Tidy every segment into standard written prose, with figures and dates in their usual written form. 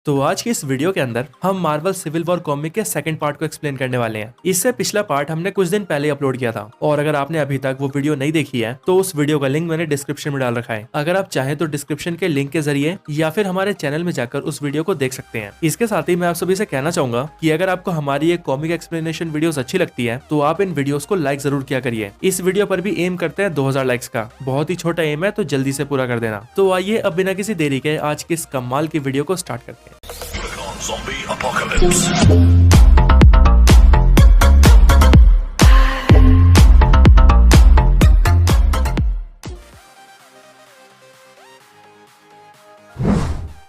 तो आज की इस वीडियो के अंदर हम मार्वल सिविल वॉर कॉमिक के सेकंड पार्ट को एक्सप्लेन करने वाले हैं। इससे पिछला पार्ट हमने कुछ दिन पहले अपलोड किया था और अगर आपने अभी तक वो वीडियो नहीं देखी है तो उस वीडियो का लिंक मैंने डिस्क्रिप्शन में डाल रखा है। अगर आप चाहें तो डिस्क्रिप्शन के लिंक के जरिए या फिर हमारे चैनल में जाकर उस वीडियो को देख सकते हैं। इसके साथ ही मैं आप सभी से कहना चाहूंगा कि अगर आपको हमारी ये कॉमिक एक्सप्लेनेशन वीडियोस अच्छी लगती है तो आप इन वीडियोस को लाइक जरूर किया करिए। इस वीडियो पर भी एम करते हैं 2000 लाइक्स का। बहुत ही छोटा एम है तो जल्दी से पूरा कर देना। तो आइए अब बिना किसी देरी के आज की इस कमाल की वीडियो को स्टार्ट करते हैं। Zombie apocalypse.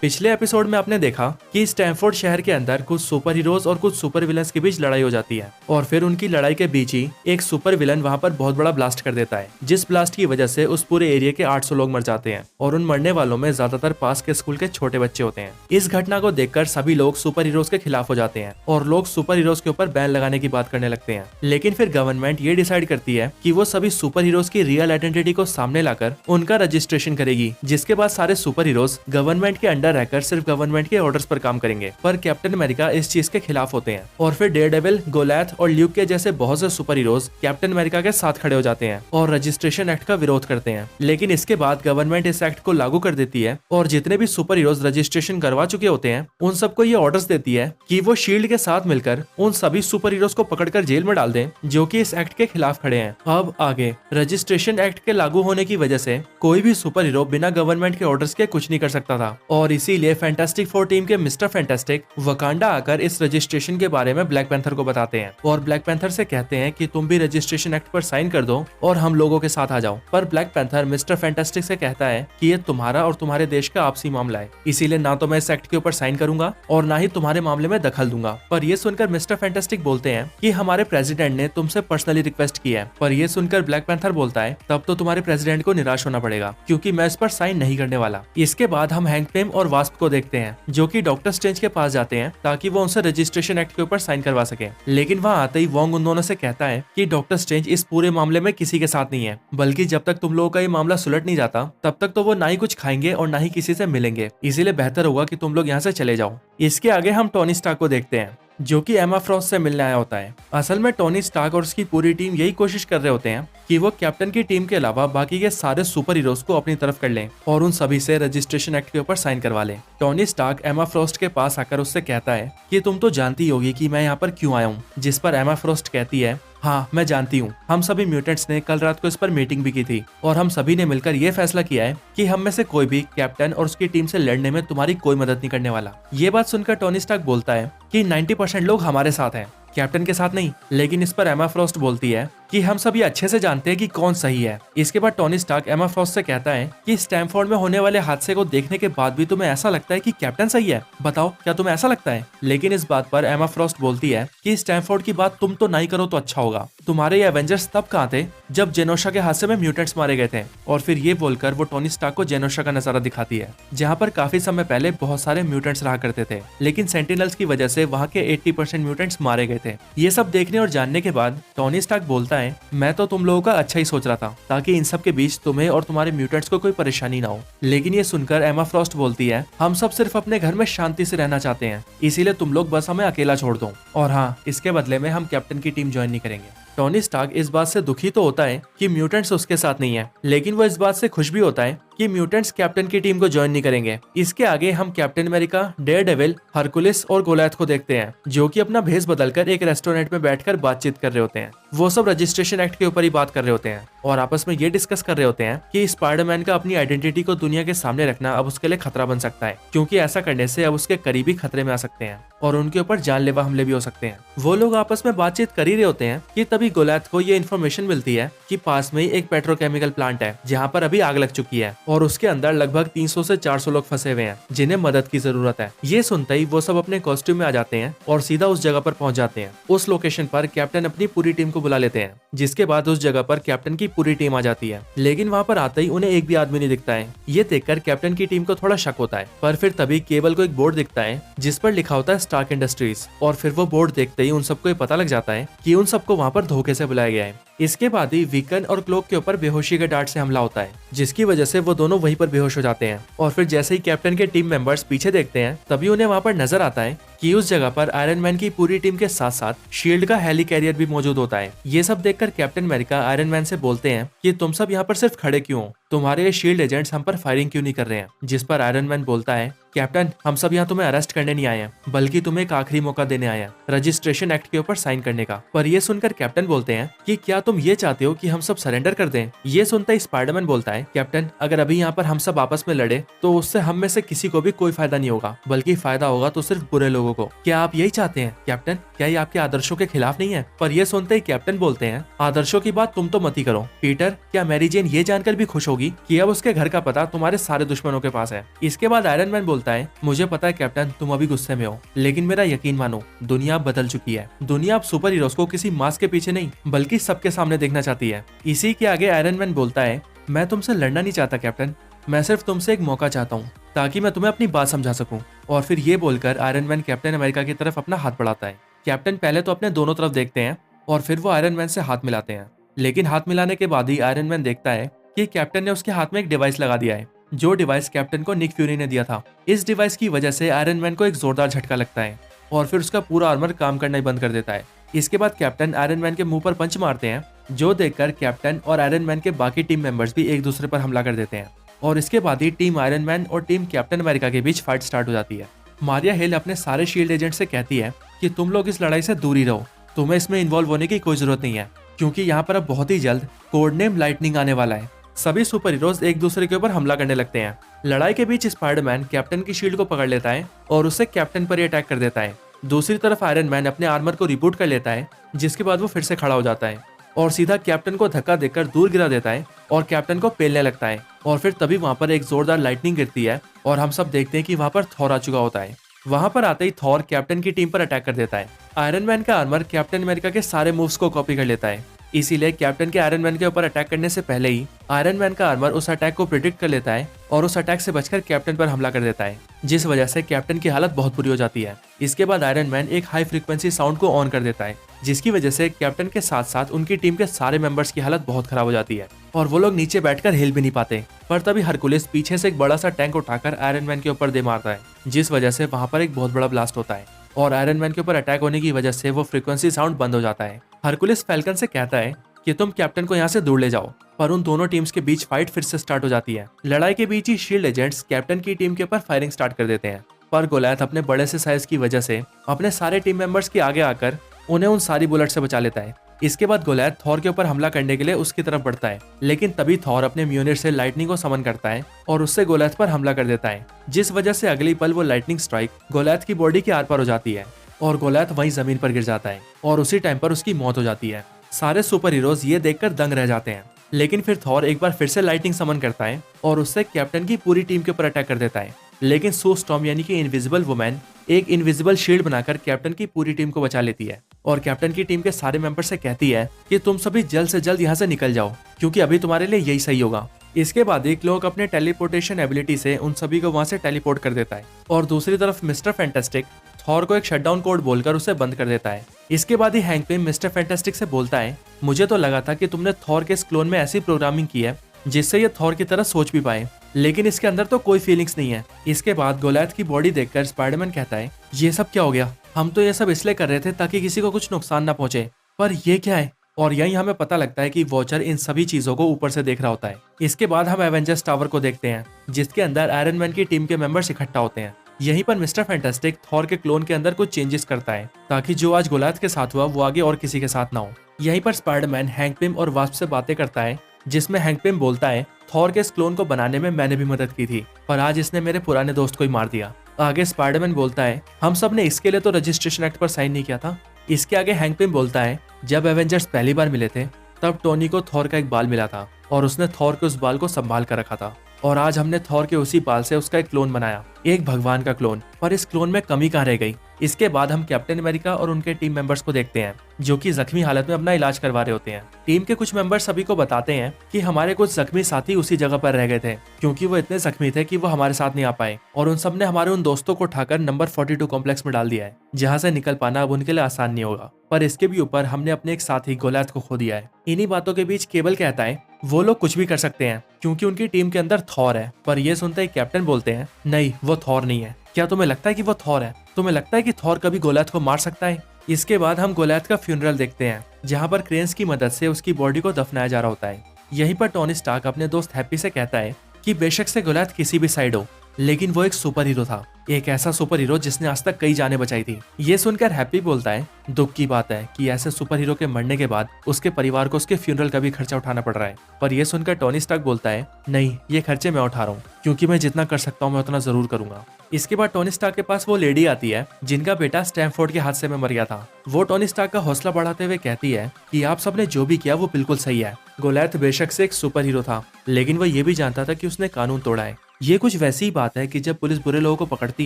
पिछले एपिसोड में आपने देखा कि स्टैनफोर्ड शहर के अंदर कुछ सुपर हीरोज और कुछ सुपर विलन्स के बीच लड़ाई हो जाती है और फिर उनकी लड़ाई के बीच ही एक सुपर विलन वहां पर बहुत बड़ा ब्लास्ट कर देता है, जिस ब्लास्ट की वजह से उस पूरे एरिया के 800 लोग मर जाते हैं और उन मरने वालों में ज्यादातर पास के स्कूल के छोटे बच्चे होते हैं। इस घटना को देखकर सभी लोग सुपर हीरोज के खिलाफ हो जाते हैं और लोग सुपर हीरोज के ऊपर बैन लगाने की बात करने लगते हैं। लेकिन फिर गवर्नमेंट ये डिसाइड करती है कि वो सभी सुपर हीरोज की रियल आइडेंटिटी को सामने लाकर उनका रजिस्ट्रेशन करेगी, जिसके बाद सारे सुपर हीरोज गवर्नमेंट के अंडर रहकर सिर्फ गवर्नमेंट के ऑर्डर्स पर काम करेंगे। पर कैप्टन अमेरिका इस चीज के खिलाफ होते हैं और फिर डेयरडेविल, गोलैथ और ल्यूक के जैसे बहुत से सुपर हीरोज कैप्टन अमेरिका के साथ खड़े हो जाते हैं और रजिस्ट्रेशन एक्ट का विरोध करते हैं। लेकिन इसके बाद गवर्नमेंट इस एक्ट को लागू कर देती है और जितने भी सुपर हीरोज रजिस्ट्रेशन करवा चुके होते हैं उन सबको ये ऑर्डर्स देती है कि वो शील्ड के साथ मिलकर उन सभी सुपर हीरोज को पकड़कर जेल में डाल दें जो कि इस एक्ट के खिलाफ खड़े हैं। अब आगे रजिस्ट्रेशन एक्ट के लागू होने की वजह से कोई भी सुपर हीरो बिना गवर्नमेंट के ऑर्डर्स के कुछ नहीं कर सकता था और इसीलिए फैंटास्टिक फोर टीम के मिस्टर फैंटास्टिक वकांडा आकर इस रजिस्ट्रेशन के बारे में ब्लैक पैंथर को बताते हैं और ब्लैक पैंथर से कहते हैं कि तुम भी रजिस्ट्रेशन एक्ट पर साइन कर दो और हम लोगों के साथ आ जाओ। पर ब्लैक पैंथर मिस्टर फैंटास्टिक से कहता है कि ये तुम्हारा और तुम्हारे देश का आपसी मामला है, इसीलिए ना तो मैं इस एक्ट के ऊपर साइन करूंगा और ना ही तुम्हारे मामले में दखल दूंगा। पर ये सुनकर मिस्टर फैंटास्टिक बोलते हैं कि हमारे प्रेसिडेंट ने तुमसे पर्सनली रिक्वेस्ट की है। पर ये सुनकर ब्लैक पैंथर बोलता है तब तो तुम्हारे प्रेसिडेंट को निराश होना पड़ेगा क्योंकि मैं इस पर साइन नहीं करने वाला। इसके बाद हम हैंक पिम और वास्प को देखते हैं जो कि डॉक्टर स्ट्रेंज के पास जाते हैं ताकि वो उनसे रजिस्ट्रेशन एक्ट के ऊपर साइन करवा सके। लेकिन वहाँ आते ही वोंग उन दोनों से कहता है कि डॉक्टर स्ट्रेंज इस पूरे मामले में किसी के साथ नहीं है, बल्कि जब तक तुम लोगों का ये मामला सुलट नहीं जाता तब तक तो वो ना ही कुछ खाएंगे और ना ही किसी से मिलेंगे, इसीलिए बेहतर होगा कि तुम लोग यहाँ से चले जाओ। इसके आगे हम टोनी स्टार्क को देखते हैं जो कि एमा फ्रॉस्ट से मिलने आया होता है। असल में टोनी स्टार्क और उसकी पूरी टीम यही कोशिश कर रहे होते हैं कि वो कैप्टन की टीम के अलावा बाकी के सारे सुपर हीरोज को अपनी तरफ कर लें और उन सभी से रजिस्ट्रेशन एक्ट के ऊपर साइन करवा लें। टोनी स्टार्क एमा फ्रॉस्ट के पास आकर उससे कहता है कि तुम तो जानती होगी कि मैं यहाँ पर क्यों आया हूँ, जिस पर एमा फ्रॉस्ट कहती है हाँ मैं जानती हूँ, हम सभी म्यूटेंट्स ने कल रात को इस पर मीटिंग भी की थी और हम सभी ने मिलकर ये फैसला किया है कि हम में से कोई भी कैप्टन और उसकी टीम से लड़ने में तुम्हारी कोई मदद नहीं करने वाला। ये बात सुनकर टोनी स्टार्क बोलता है कि 90% लोग हमारे साथ हैं, कैप्टन के साथ नहीं। लेकिन इस पर एमा फ्रॉस्ट बोलती है कि हम सभी अच्छे से जानते हैं कि कौन सही है। इसके बाद टोनी स्टार्क एमा फ्रॉस्ट से कहता है कि स्टैमफोर्ड में होने वाले हादसे को देखने के बाद भी तुम्हें ऐसा लगता है कि कैप्टन सही है, बताओ क्या तुम्हें ऐसा लगता है? लेकिन इस बात पर एमा फ्रॉस्ट बोलती है कि स्टैमफोर्ड की बात तुम तो नहीं करो तो अच्छा होगा, तुम्हारे ये एवेंजर्स तब कहाँ थे जब जेनोशा के हादसे में म्यूटेंट्स मारे गए थे। और फिर ये बोलकर वो टोनी स्टार्क को जेनोशा का नजारा दिखाती है जहाँ पर काफी समय पहले बहुत सारे म्यूटेंट्स रहा करते थे, लेकिन सेंटिनल्स की वजह से वहाँ के 80% म्यूटेंट्स मारे गए थे। ये सब देखने और जानने के बाद टोनी स्टार्क बोलता है मैं तो तुम लोगों का अच्छा ही सोच रहा था ताकि इन सब के बीच तुम्हें और तुम्हारे म्यूटेंट्स को कोई परेशानी ना हो। लेकिन ये सुनकर एमा फ्रॉस्ट बोलती है हम सब सिर्फ अपने घर में शांति से रहना चाहते हैं, इसीलिए तुम लोग बस हमें अकेला छोड़ दो और हाँ इसके बदले में हम कैप्टन की टीम ज्वाइन नहीं करेंगे। टोनी स्टार्क इस बात से दुखी तो होता है कि म्यूटेंट्स उसके साथ नहीं है, लेकिन वो इस बात से खुश भी होता है कि म्यूटेंट्स कैप्टन की टीम को ज्वाइन नहीं करेंगे। इसके आगे हम कैप्टन अमेरिका, डेयरडेविल, हरकुलिस और गोलैथ को देखते हैं जो कि अपना भेस बदलकर एक रेस्टोरेंट में बैठकर बातचीत कर रहे होते हैं। वो सब रजिस्ट्रेशन एक्ट के ऊपर ही बात कर रहे होते हैं और आपस में ये डिस्कस कर रहे होते हैं कि स्पाइडरमैन का अपनी आइडेंटिटी को दुनिया के सामने रखना अब उसके लिए खतरा बन सकता है, क्योंकि ऐसा करने से अब उसके करीबी खतरे में आ सकते हैं और उनके ऊपर जानलेवा हमले भी हो सकते हैं। वो लोग आपस में बातचीत कर ही रहे होते हैं कि तभी गोलैथ को ये इन्फॉर्मेशन मिलती है कि पास में ही एक पेट्रोकेमिकल प्लांट है जहाँ पर अभी आग लग चुकी है और उसके अंदर लगभग 300 से 400 लोग फंसे हुए हैं जिन्हें मदद की जरूरत है। ये सुनते ही वो सब अपने कॉस्ट्यूम में आ जाते हैं और सीधा उस जगह पर पहुंच जाते हैं। उस लोकेशन पर कैप्टन अपनी पूरी टीम को बुला लेते हैं, जिसके बाद उस जगह पर कैप्टन की पूरी टीम आ जाती है। लेकिन वहाँ पर आते ही उन्हें एक भी आदमी नहीं दिखता है। ये देखकर कैप्टन की टीम को थोड़ा शक होता है, पर फिर तभी केबल को एक बोर्ड दिखता है जिस पर लिखा होता है स्टार्क इंडस्ट्रीज और फिर वो बोर्ड देखते ही उन सबको ये पता लग जाता है कि उन सबको वहाँ पर धोखे से बुलाया गया है। इसके बाद ही वीकन और क्लोक के ऊपर बेहोशी के डांट से हमला होता है, जिसकी वजह से वो वो दोनों वहीं पर बेहोश हो जाते हैं। और फिर जैसे ही कैप्टन के टीम मेंबर्स पीछे देखते हैं तभी उन्हें वहाँ पर नजर आता है कि उस जगह पर आयरन मैन की पूरी टीम के साथ साथ शील्ड का हेली कैरियर भी मौजूद होता है। ये सब देखकर कैप्टन अमेरिका आयरन मैन से बोलते हैं कि तुम सब यहाँ पर सिर्फ खड़े क्यों हो, तुम्हारे ये शील्ड एजेंट्स हम पर फायरिंग क्यों नहीं कर रहे हैं। जिस पर आयरन मैन बोलता है, कैप्टन हम सब यहाँ तुम्हें अरेस्ट करने नहीं आए हैं, बल्कि तुम्हें एक आखिरी मौका देने आए हैं रजिस्ट्रेशन एक्ट के ऊपर साइन करने का। पर ये सुनकर कैप्टन बोलते हैं कि क्या तुम ये चाहते हो कि हम सब सरेंडर कर दें। ये सुनता ही स्पाइडरमैन बोलता है, कैप्टन अगर अभी यहाँ पर हम सब आपस में लड़े तो उससे हम में से किसी को भी कोई फायदा नहीं होगा, बल्कि फायदा होगा तो सिर्फ बुरे लोगों को। क्या आप यही चाहते हैं कैप्टन? क्या ये आपके आदर्शों के खिलाफ नहीं है? पर ये सुनते ही कैप्टन बोलते हैं, आदर्शों की बात तुम तो मत ही करो पीटर, क्या मैरी जेन ये जानकर भी खुश होगी कि अब उसके घर का पता तुम्हारे सारे दुश्मनों के पास है। इसके बाद आयरन मैन बोलता है, मुझे पता है कैप्टन तुम अभी गुस्से में हो, लेकिन मेरा यकीन मानो दुनिया बदल चुकी है। दुनिया अब सुपर हीरोज को किसी मास्क के पीछे नहीं बल्कि सबके सामने देखना चाहती है। इसी के आगे आयरन मैन बोलता है, मैं तुमसे लड़ना नहीं चाहता कैप्टन, मैं सिर्फ तुमसे एक मौका चाहता हूँ ताकि मैं तुम्हें अपनी बात समझा सकूं। और फिर ये बोलकर आयरन मैन कैप्टन अमेरिका की तरफ अपना हाथ बढ़ाता है। कैप्टन पहले तो अपने दोनों तरफ देखते हैं और फिर वो आयरन मैन से हाथ मिलाते हैं, लेकिन हाथ मिलाने के बाद ही आयरन मैन देखता है कि कैप्टन ने उसके हाथ में एक डिवाइस लगा दिया है, जो डिवाइस कैप्टन को निक फ्यूरी ने दिया था। इस डिवाइस की वजह से आयरन मैन को एक जोरदार झटका लगता है और फिर उसका पूरा आर्मर काम करना ही बंद कर देता है। इसके बाद कैप्टन आयरन मैन के मुंह पर पंच मारते हैं, जो देखकर कैप्टन और आयरन मैन के बाकी टीम मेंबर्स भी एक दूसरे पर हमला कर देते हैं। और इसके बाद ही टीम आयरन मैन और टीम कैप्टन अमेरिका के बीच फाइट स्टार्ट हो जाती है। मारिया हिल अपने सारे शील्ड एजेंट से कहती है कि तुम लोग इस लड़ाई से दूर ही रहो, तुम्हें इसमें इन्वॉल्व होने की कोई जरूरत नहीं है, क्योंकि यहाँ पर अब बहुत ही जल्द कोड नेम लाइटनिंग आने वाला है। सभी सुपर हीरोज एक दूसरे के ऊपर हमला करने लगते हैं। लड़ाई के बीच स्पाइडरमैन कैप्टन की शील्ड को पकड़ लेता है और उससे कैप्टन पर ही अटैक कर देता है। दूसरी तरफ आयरन मैन अपने आर्मर को रिबूट कर लेता है, जिसके बाद वो फिर से खड़ा हो जाता है और सीधा कैप्टन को धक्का देकर दूर गिरा देता है और कैप्टन को पेलने लगता है। और फिर तभी वहाँ पर एक जोरदार लाइटनिंग गिरती है और हम सब देखते हैं कि वहाँ पर थॉर आ चुका होता है। वहाँ पर आते ही थॉर कैप्टन की टीम पर अटैक कर देता है। आयरन मैन का आर्मर कैप्टन अमेरिका के सारे मूव्स को कॉपी कर लेता है, इसीलिए कैप्टन के आयरन मैन के ऊपर अटैक करने से पहले ही आयरन मैन का आर्मर उस अटैक को प्रिडिक्ट कर लेता है और उस अटैक से बचकर कैप्टन पर हमला कर देता है, जिस वजह से कैप्टन की हालत बहुत बुरी हो जाती है। इसके बाद आयरन मैन एक हाई फ्रीक्वेंसी साउंड को ऑन कर देता है, जिसकी वजह से कैप्टन के साथ साथ उनकी टीम के सारे मेंबर्स की हालत बहुत खराब हो जाती है और वो लोग नीचे बैठकर हिल भी नहीं पाते। पर तभी हरकुलिस पीछे से एक बड़ा सा टैंक उठाकर आयरन मैन के ऊपर दे मारता है, जिस वजह से वहाँ पर एक बहुत बड़ा ब्लास्ट होता है और आयरन मैन के ऊपर अटैक होने की वजह से वो फ्रीक्वेंसी साउंड बंद हो जाता है। हरकुलिस फैल्कन से कहता है कि तुम कैप्टन को यहाँ से दूर ले जाओ, पर उन दोनों टीम्स के बीच फाइट फिर से स्टार्ट हो जाती है। लड़ाई के बीच ही शील्ड एजेंट्स कैप्टन की टीम के ऊपर फायरिंग स्टार्ट कर देते हैं, पर गोलायथ अपने बड़े से साइज की वजह से अपने सारे टीम मेंबर्स के आगे आकर उन्हें उन सारी बुलेट से बचा लेता है। इसके बाद गोलायथ थॉर के ऊपर हमला करने के लिए उसकी तरफ बढ़ता है, लेकिन तभी थॉर अपने म्यूनिट से लाइटनिंग को समन करता है और उससे गोलायथ पर हमला कर देता है, जिस वजह से अगली पल वो लाइटनिंग स्ट्राइक गोलायथ की बॉडी के आर पार हो जाती है और गोलायथ वहीं जमीन पर गिर जाता है और उसी टाइम पर उसकी मौत हो जाती है। सारे सुपर हीरोज ये देखकर दंग रह जाते हैं, लेकिन फिर थॉर एक बार फिर से लाइटनिंग समन करता है और उससे कैप्टन की पूरी टीम के ऊपर अटैक कर देता है। लेकिन सू स्टॉर्म यानी कि इनविजिबल वुमेन एक इनविजिबल शील्ड बनाकर कैप्टन की पूरी टीम को बचा लेती है और कैप्टन की टीम के सारे मेंबर से कहती है कि तुम सभी जल्द से जल्द यहाँ से निकल जाओ, क्योंकि अभी तुम्हारे लिए यही सही होगा। इसके बाद एक लोग अपने टेलीपोर्टेशन एबिलिटी से उन सभी को वहां से टेलीपोर्ट कर देता है और दूसरी तरफ मिस्टर फैंटास्टिक थॉर को एक शटडाउन कोड बोलकर उसे बंद कर देता है। इसके बाद ही हैंक पिम मिस्टर फैंटास्टिक से बोलता है, मुझे तो लगा था कि तुमने थॉर के इस क्लोन में ऐसी प्रोग्रामिंग की है जिससे ये थॉर की तरह सोच भी पाए, लेकिन इसके अंदर तो कोई फीलिंग्स नहीं है। इसके बाद गोलायथ की बॉडी देखकर स्पाइडरमैन कहता है, ये सब क्या हो गया? हम तो ये सब इसलिए कर रहे थे ताकि किसी को कुछ नुकसान ना पहुंचे, पर ये क्या है? और यहीं हमें पता लगता है कि वॉचर इन सभी चीजों को ऊपर से देख रहा होता है। इसके बाद हम एवेंजर्स टावर को देखते हैं, जिसके अंदर आयरन मैन की टीम के मेंबर्स इकट्ठा होते हैं। यहीं पर मिस्टर फैंटास्टिक थॉर के क्लोन के अंदर कुछ चेंजेस करता है ताकि जो आज गोलायथ के साथ हुआ वो आगे और किसी के साथ ना हो। यहीं पर स्पाइडरमैन हैंक पिम और वास्प से बातें करता है, जिसमें हैंक पिम बोलता है, थॉर के इस क्लोन को बनाने में मैंने भी मदद की थी, पर आज इसने मेरे पुराने दोस्त को ही मार दिया। आगे स्पाइडरमैन बोलता है, हम सब ने इसके लिए तो रजिस्ट्रेशन एक्ट पर साइन नहीं किया था। इसके आगे हैंक पिम बोलता है, जब एवेंजर्स पहली बार मिले थे तब टोनी को थॉर का एक बाल मिला था और उसने थॉर के उस बाल को संभाल कर रखा था, और आज हमने थॉर के उसी बाल से उसका एक क्लोन बनाया, एक भगवान का क्लोन। पर इस क्लोन में कमी कहाँ रह गई? इसके बाद हम कैप्टन अमेरिका और उनके टीम मेंबर्स को देखते हैं जो कि जख्मी हालत में अपना इलाज करवा रहे होते हैं। टीम के कुछ मेंबर्स सभी को बताते हैं कि हमारे कुछ जख्मी साथी उसी जगह पर रह गए थे क्योंकि वो इतने जख्मी थे कि वो हमारे साथ नहीं आ पाए और उन सब ने हमारे उन दोस्तों को उठाकर नंबर 42 कॉम्प्लेक्स में डाल दिया है जहाँ से निकल पाना अब उनके लिए आसान नहीं होगा। पर इसके भी ऊपर हमने अपने एक साथी गोलैथ को खो दिया है। इन्हीं बातों के बीच केबल कहता है वो लोग कुछ भी कर सकते हैं क्योंकि उनकी टीम के अंदर थॉर है। पर ये सुनते ही कैप्टन बोलते हैं नहीं, वो थॉर नहीं है। क्या तुम्हें लगता है कि वो थॉर है? तुम्हें लगता है कि थॉर कभी गोलैथ को मार सकता है? इसके बाद हम गोलैथ का फ्यूनरल देखते हैं जहाँ पर क्रेन्स की मदद से उसकी बॉडी को दफनाया जा रहा होता है। यहीं पर टोनी स्टार्क अपने दोस्त हैप्पी से कहता है कि बेशक से गोलैथ किसी भी साइड हो लेकिन वो एक सुपर हीरो था, एक ऐसा सुपर हीरो जिसने आज तक कई जानें बचाई थी। ये सुनकर हैप्पी बोलता है दुख की बात है कि ऐसे सुपर हीरो के मरने के बाद उसके परिवार को उसके फ्यूनरल का भी खर्चा उठाना पड़ रहा है। पर यह सुनकर टोनी स्टार्क बोलता है नहीं, ये खर्चे मैं उठा रहा हूँ क्योंकि मैं जितना कर सकता हूँ मैं उतना जरूर करूंगा। इसके बाद टोनी स्टार्क के पास वो लेडी आती है जिनका बेटा स्टैमफोर्ड के हादसे में मर गया था। वो टोनी स्टार्क का हौसला बढ़ाते हुए कहती है कि आप सबने जो भी किया वो बिल्कुल सही है। गोलैथ बेशक से एक सुपर हीरो था लेकिन वो ये भी जानता था कि उसने कानून तोड़ा है। ये कुछ वैसी ही बात है कि जब पुलिस बुरे लोगों को पकड़ती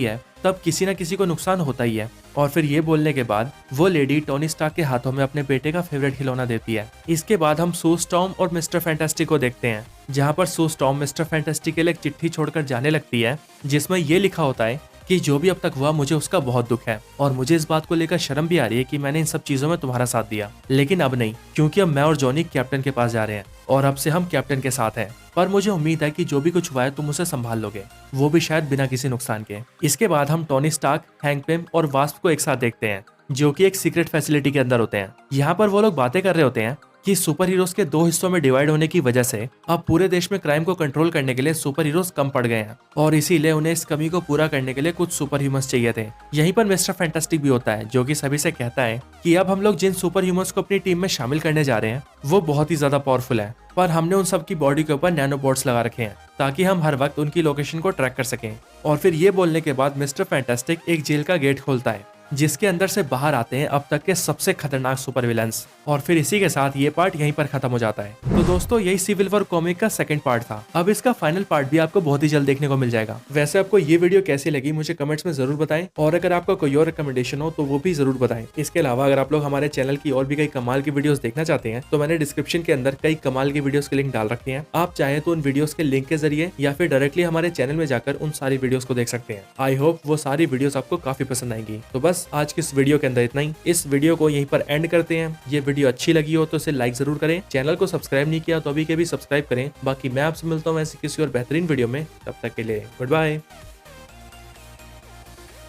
है तब किसी न किसी को नुकसान होता ही है। और फिर ये बोलने के बाद वो लेडी टोनी स्टार्क के हाथों में अपने बेटे का फेवरेट खिलौना देती है। इसके बाद हम सू स्टॉर्म और मिस्टर फैंटास्टिक को देखते हैं जहाँ पर सू स्टॉर्म मिस्टर फैंटास्टिक के लिए एक चिट्ठी छोड़कर जाने लगती है जिसमें ये लिखा होता है कि जो भी अब तक हुआ मुझे उसका बहुत दुख है और मुझे इस बात को लेकर शर्म भी आ रही है कि मैंने इन सब चीजों में तुम्हारा साथ दिया, लेकिन अब नहीं क्योंकि अब मैं और जॉनी कैप्टन के पास जा रहे हैं और अब से हम कैप्टन के साथ हैं। पर मुझे उम्मीद है कि जो भी कुछ हुआ है तुम उसे संभाल लोगे, वो भी शायद बिना किसी नुकसान के। इसके बाद हम टोनी स्टार्क, हैंक पिम और वास्प को एक साथ देखते हैं जो कि एक सीक्रेट फैसिलिटी के अंदर होते हैं। यहाँ पर वो लोग बातें कर रहे होते हैं कि सुपर हीरोज के दो हिस्सों में डिवाइड होने की वजह से अब पूरे देश में क्राइम को कंट्रोल करने के लिए सुपर हीरोज कम पड़ गए हैं और इसीलिए उन्हें इस कमी को पूरा करने के लिए कुछ सुपर ह्यूमंस चाहिए थे। यहीं पर मिस्टर फैंटास्टिक भी होता है जो कि सभी से कहता है कि अब हम लोग जिन सुपर ह्यूमंस को अपनी टीम में शामिल करने जा रहे हैं वो बहुत ही ज्यादा पावरफुल है, पर हमने उन सब की बॉडी के ऊपर नैनोबॉट्स लगा रखे हैं ताकि हम हर वक्त उनकी लोकेशन को ट्रैक कर सकें। और फिर ये बोलने के बाद मिस्टर फैंटास्टिक एक जेल का गेट खोलता है जिसके अंदर से बाहर आते हैं अब तक के सबसे खतरनाक सुपर विलन्स। और फिर इसी के साथ ये पार्ट यहीं पर खत्म हो जाता है। तो दोस्तों यही सिविल वॉर कॉमिक का सेकंड पार्ट था। अब इसका फाइनल पार्ट भी आपको बहुत ही जल्द देखने को मिल जाएगा। वैसे आपको ये वीडियो कैसी लगी मुझे कमेंट्स में जरूर बताएं और अगर आपका कोई और रिकमेंडेशन हो तो वो भी जरूर बताएं। इसके अलावा अगर आप लोग हमारे चैनल की और भी कई कमाल की वीडियोस देखना चाहते हैं तो मैंने डिस्क्रिप्शन के अंदर कई कमाल की वीडियोस के लिंक डाल रखे हैं। आप चाहे तो उन वीडियोस के लिंक के जरिए या फिर डायरेक्टली हमारे चैनल में जाकर उन सारी वीडियोस को देख सकते हैं। आई होप वो सारी वीडियोस आपको काफी पसंद आएंगी। तो बस आज की इस वीडियो के अंदर इतना ही। इस वीडियो को यहीं पर एंड करते हैं। ये वीडियो अच्छी लगी हो तो इसे लाइक जरूर करें। चैनल को सब्सक्राइब नहीं किया तो अभी के भी सब्सक्राइब करें। बाकी मैं आपसे मिलता हूँ ऐसी किसी और बेहतरीन वीडियो में। तब तक के लिए गुड बाय।